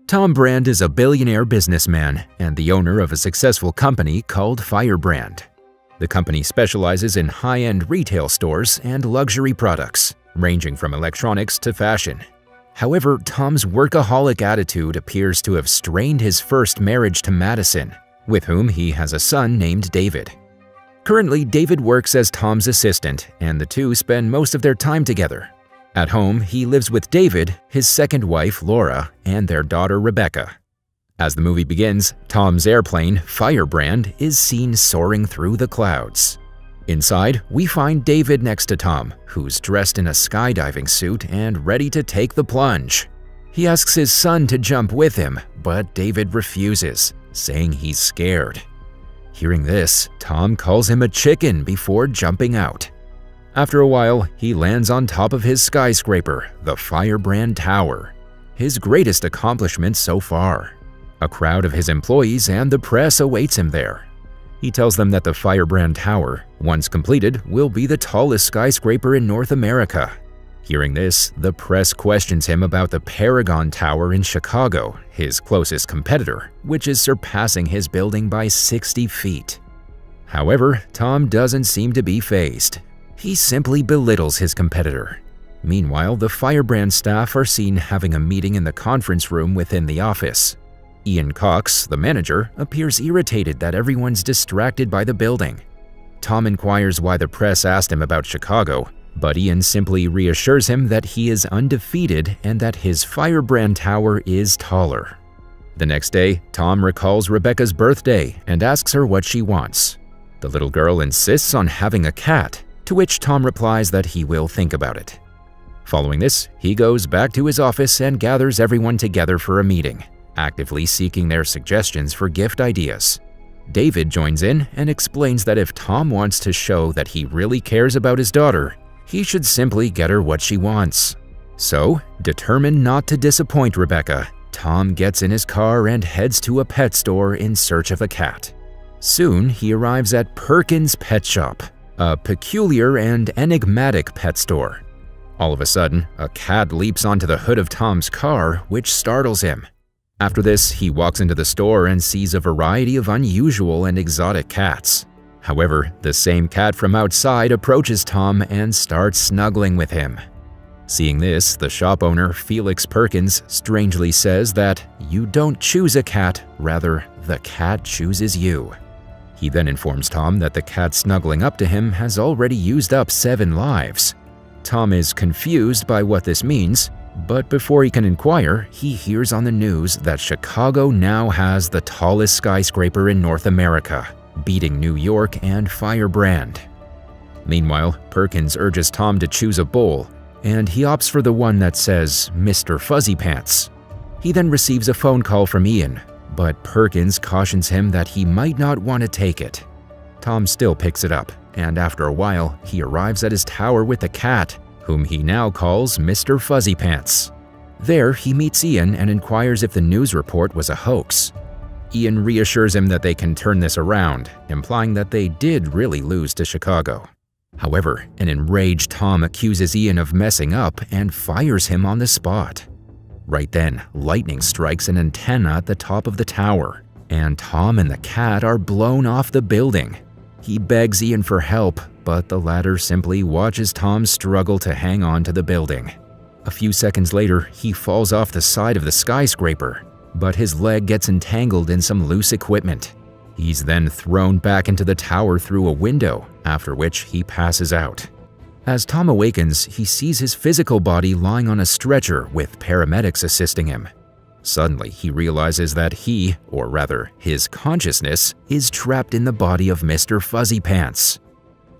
Tom Brand is a billionaire businessman and the owner of a successful company called FireBrand. The company specializes in high-end retail stores and luxury products, ranging from electronics to fashion. However, Tom's workaholic attitude appears to have strained his first marriage to Madison, with whom he has a son named David. Currently, David works as Tom's assistant, and the two spend most of their time together. At home, he lives with David, his second wife, Lara, and their daughter, Rebecca. As the movie begins, Tom's airplane, FireBrand, is seen soaring through the clouds. Inside, we find David next to Tom, who's dressed in a skydiving suit and ready to take the plunge. He asks his son to jump with him, but David refuses, saying he's scared. Hearing this, Tom calls him a chicken before jumping out. After a while, he lands on top of his skyscraper, the FireBrand Tower, his greatest accomplishment so far. A crowd of his employees and the press awaits him there. He tells them that the FireBrand Tower, once completed, will be the tallest skyscraper in North America. Hearing this, the press questions him about the Paragon Tower in Chicago, his closest competitor, which is surpassing his building by 60 feet. However, Tom doesn't seem to be fazed. He simply belittles his competitor. Meanwhile, the FireBrand staff are seen having a meeting in the conference room within the office. Ian Cox, the manager, appears irritated that everyone's distracted by the building. Tom inquires why the press asked him about Chicago, but Ian simply reassures him that he is undefeated and that his FireBrand Tower is taller. The next day, Tom recalls Rebecca's birthday and asks her what she wants. The little girl insists on having a cat, to which Tom replies that he will think about it. Following this, he goes back to his office and gathers everyone together for a meeting, actively seeking their suggestions for gift ideas. David joins in and explains that if Tom wants to show that he really cares about his daughter, he should simply get her what she wants. So, determined not to disappoint Rebecca, Tom gets in his car and heads to a pet store in search of a cat. Soon, he arrives at Perkins' Pet Shop, a peculiar and enigmatic pet store. All of a sudden, a cat leaps onto the hood of Tom's car, which startles him. After this, he walks into the store and sees a variety of unusual and exotic cats. However, the same cat from outside approaches Tom and starts snuggling with him. Seeing this, the shop owner, Felix Perkins, strangely says that you don't choose a cat, rather, the cat chooses you. He then informs Tom that the cat snuggling up to him has already used up 7 lives. Tom is confused by what this means, but before he can inquire, he hears on the news that Chicago now has the tallest skyscraper in North America, beating New York and FireBrand. Meanwhile, Perkins urges Tom to choose a bowl, and he opts for the one that says Mr. Fuzzypants. He then receives a phone call from Ian, but Perkins cautions him that he might not want to take it. Tom still picks it up, and after a while, he arrives at his tower with the cat, whom he now calls Mr. Fuzzypants. There, he meets Ian and inquires if the news report was a hoax. Ian reassures him that they can turn this around, implying that they did really lose to Chicago. However, an enraged Tom accuses Ian of messing up and fires him on the spot. Right then, lightning strikes an antenna at the top of the tower, and Tom and the cat are blown off the building. He begs Ian for help, but the latter simply watches Tom struggle to hang on to the building. A few seconds later, he falls off the side of the skyscraper, but his leg gets entangled in some loose equipment. He's then thrown back into the tower through a window, after which he passes out. As Tom awakens, he sees his physical body lying on a stretcher with paramedics assisting him. Suddenly, he realizes that he, or rather, his consciousness, is trapped in the body of Mr. Fuzzypants.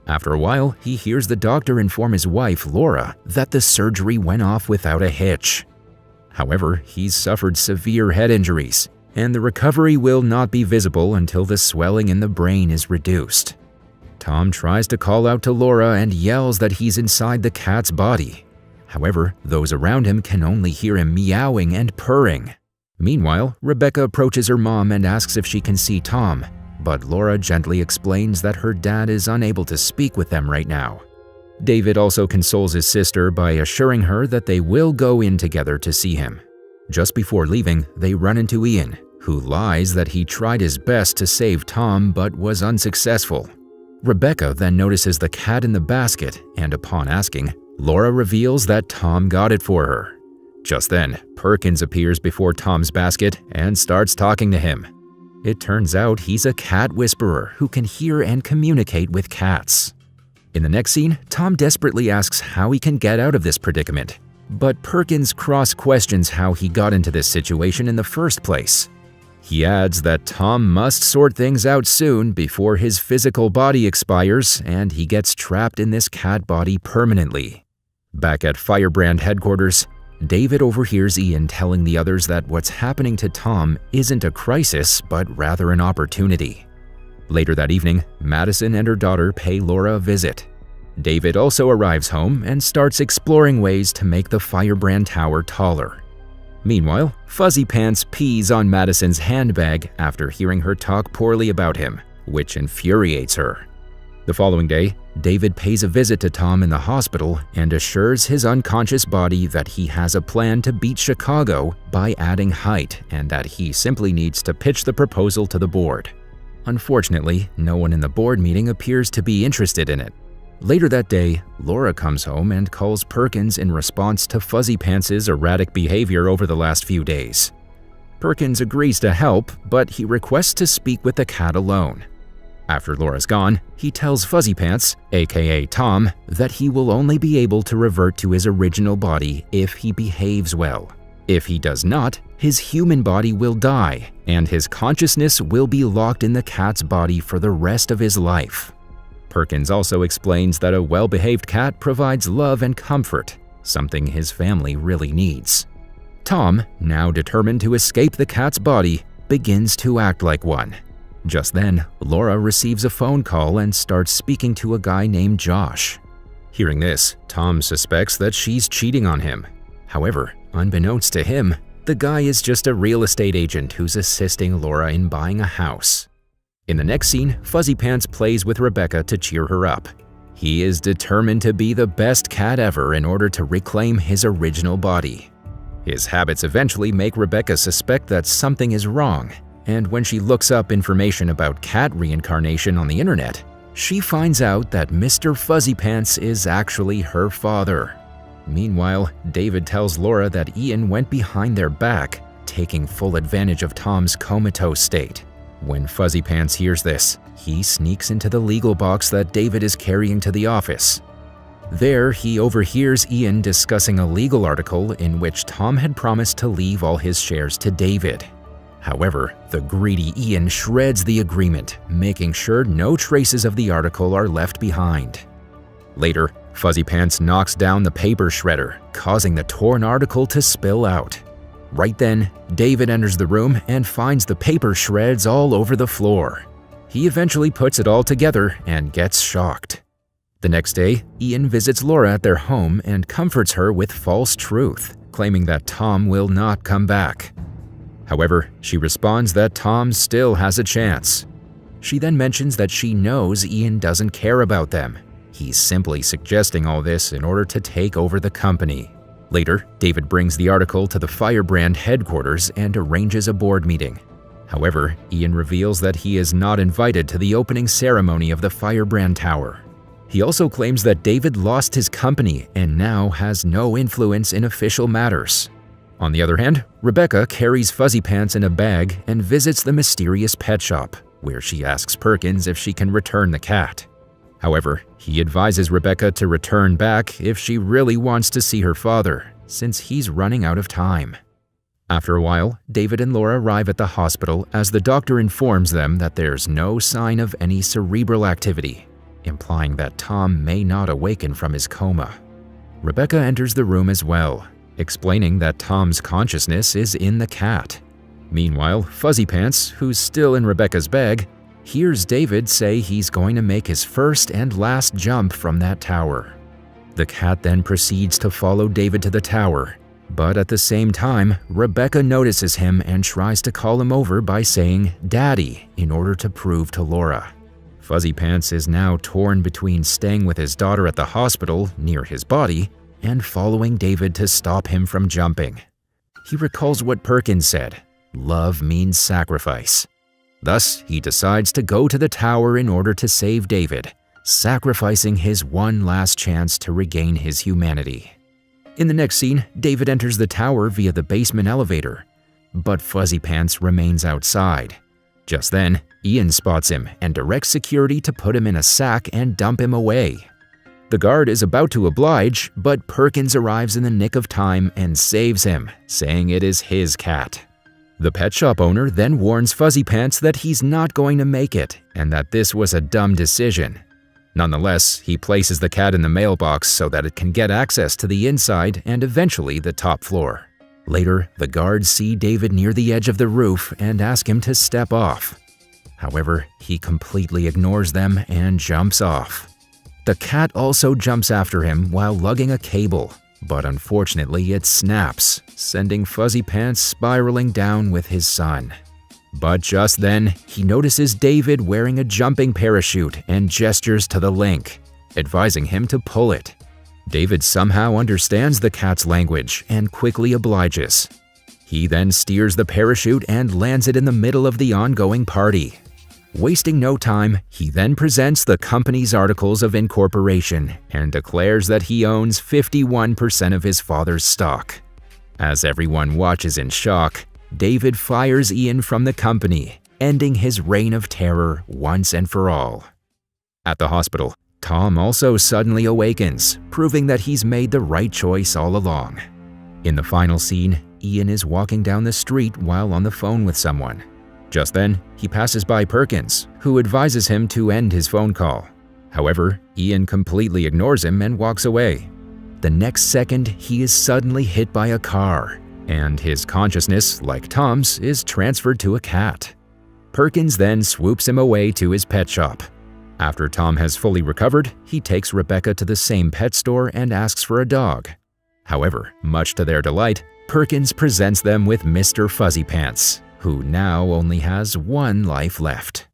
After a while, he hears the doctor inform his wife, Lara, that the surgery went off without a hitch. However, he's suffered severe head injuries, and the recovery will not be visible until the swelling in the brain is reduced. Tom tries to call out to Lara and yells that he's inside the cat's body. However, those around him can only hear him meowing and purring. Meanwhile, Rebecca approaches her mom and asks if she can see Tom, but Lara gently explains that her dad is unable to speak with them right now. David also consoles his sister by assuring her that they will go in together to see him. Just before leaving, they run into Ian, who lies that he tried his best to save Tom but was unsuccessful. Rebecca then notices the cat in the basket, and upon asking, Lara reveals that Tom got it for her. Just then, Perkins appears before Tom's basket and starts talking to him. It turns out he's a cat whisperer who can hear and communicate with cats. In the next scene, Tom desperately asks how he can get out of this predicament, but Perkins cross-questions how he got into this situation in the first place. He adds that Tom must sort things out soon before his physical body expires and he gets trapped in this cat body permanently. Back at FireBrand headquarters, David overhears Ian telling the others that what's happening to Tom isn't a crisis, but rather an opportunity. Later that evening, Madison and her daughter pay Lara a visit. David also arrives home and starts exploring ways to make the FireBrand tower taller. Meanwhile, Fuzzypants pees on Madison's handbag after hearing her talk poorly about him, which infuriates her. The following day, David pays a visit to Tom in the hospital and assures his unconscious body that he has a plan to beat Chicago by adding height and that he simply needs to pitch the proposal to the board. Unfortunately, no one in the board meeting appears to be interested in it. Later that day, Lara comes home and calls Perkins in response to Fuzzypants' erratic behavior over the last few days. Perkins agrees to help, but he requests to speak with the cat alone. After Lara's gone, he tells Fuzzypants, aka Tom, that he will only be able to revert to his original body if he behaves well. If he does not, his human body will die, and his consciousness will be locked in the cat's body for the rest of his life. Perkins also explains that a well-behaved cat provides love and comfort, something his family really needs. Tom, now determined to escape the cat's body, begins to act like one. Just then, Lara receives a phone call and starts speaking to a guy named Josh. Hearing this, Tom suspects that she's cheating on him. However, unbeknownst to him, the guy is just a real estate agent who's assisting Lara in buying a house. In the next scene, Fuzzypants plays with Rebecca to cheer her up. He is determined to be the best cat ever in order to reclaim his original body. His habits eventually make Rebecca suspect that something is wrong, and when she looks up information about cat reincarnation on the internet, she finds out that Mr. Fuzzypants is actually her father. Meanwhile, David tells Lara that Ian went behind their back, taking full advantage of Tom's comatose state. When Fuzzypants hears this, he sneaks into the legal box that David is carrying to the office. There, he overhears Ian discussing a legal article in which Tom had promised to leave all his shares to David. However, the greedy Ian shreds the agreement, making sure no traces of the article are left behind. Later, Fuzzypants knocks down the paper shredder, causing the torn article to spill out. Right then, David enters the room and finds the paper shreds all over the floor. He eventually puts it all together and gets shocked. The next day, Ian visits Lara at their home and comforts her with false truth, claiming that Tom will not come back. However, she responds that Tom still has a chance. She then mentions that she knows Ian doesn't care about them. He's simply suggesting all this in order to take over the company. Later, David brings the article to the FireBrand headquarters and arranges a board meeting. However, Ian reveals that he is not invited to the opening ceremony of the FireBrand tower. He also claims that David lost his company and now has no influence in official matters. On the other hand, Rebecca carries Fuzzypants in a bag and visits the mysterious pet shop, where she asks Perkins if she can return the cat. However, he advises Rebecca to return back if she really wants to see her father, since he's running out of time. After a while, David and Lara arrive at the hospital as the doctor informs them that there's no sign of any cerebral activity, implying that Tom may not awaken from his coma. Rebecca enters the room as well, explaining that Tom's consciousness is in the cat. Meanwhile, Fuzzypants, who's still in Rebecca's bag, hears David say he's going to make his first and last jump from that tower. The cat then proceeds to follow David to the tower, but at the same time, Rebecca notices him and tries to call him over by saying "Daddy" in order to prove to Lara. Fuzzypants is now torn between staying with his daughter at the hospital near his body and following David to stop him from jumping. he recalls what Perkins said, "Love means sacrifice." Thus, he decides to go to the tower in order to save David, sacrificing his one last chance to regain his humanity. In the next scene, David enters the tower via the basement elevator, but Fuzzypants remains outside. Just then, Ian spots him and directs security to put him in a sack and dump him away. The guard is about to oblige, but Perkins arrives in the nick of time and saves him, saying it is his cat. The pet shop owner then warns Fuzzypants that he's not going to make it and that this was a dumb decision. Nonetheless, he places the cat in the mailbox so that it can get access to the inside and eventually the top floor. Later, the guards see David near the edge of the roof and ask him to step off. However, he completely ignores them and jumps off. The cat also jumps after him while lugging a cable, but unfortunately it snaps, sending Fuzzypants spiraling down with his son. But just then, he notices David wearing a jumping parachute and gestures to the link, advising him to pull it. David somehow understands the cat's language and quickly obliges. He then steers the parachute and lands it in the middle of the ongoing party. Wasting no time, he then presents the company's articles of incorporation and declares that he owns 51% of his father's stock. As everyone watches in shock, David fires Ian from the company, ending his reign of terror once and for all. At the hospital, Tom also suddenly awakens, proving that he's made the right choice all along. In the final scene, Ian is walking down the street while on the phone with someone. Just then, he passes by Perkins, who advises him to end his phone call. However, Ian completely ignores him and walks away. The next second, he is suddenly hit by a car, and his consciousness, like Tom's, is transferred to a cat. Perkins then swoops him away to his pet shop. After Tom has fully recovered, he takes Rebecca to the same pet store and asks for a dog. However, much to their delight, Perkins presents them with Mr. Fuzzypants, who now only has one life left.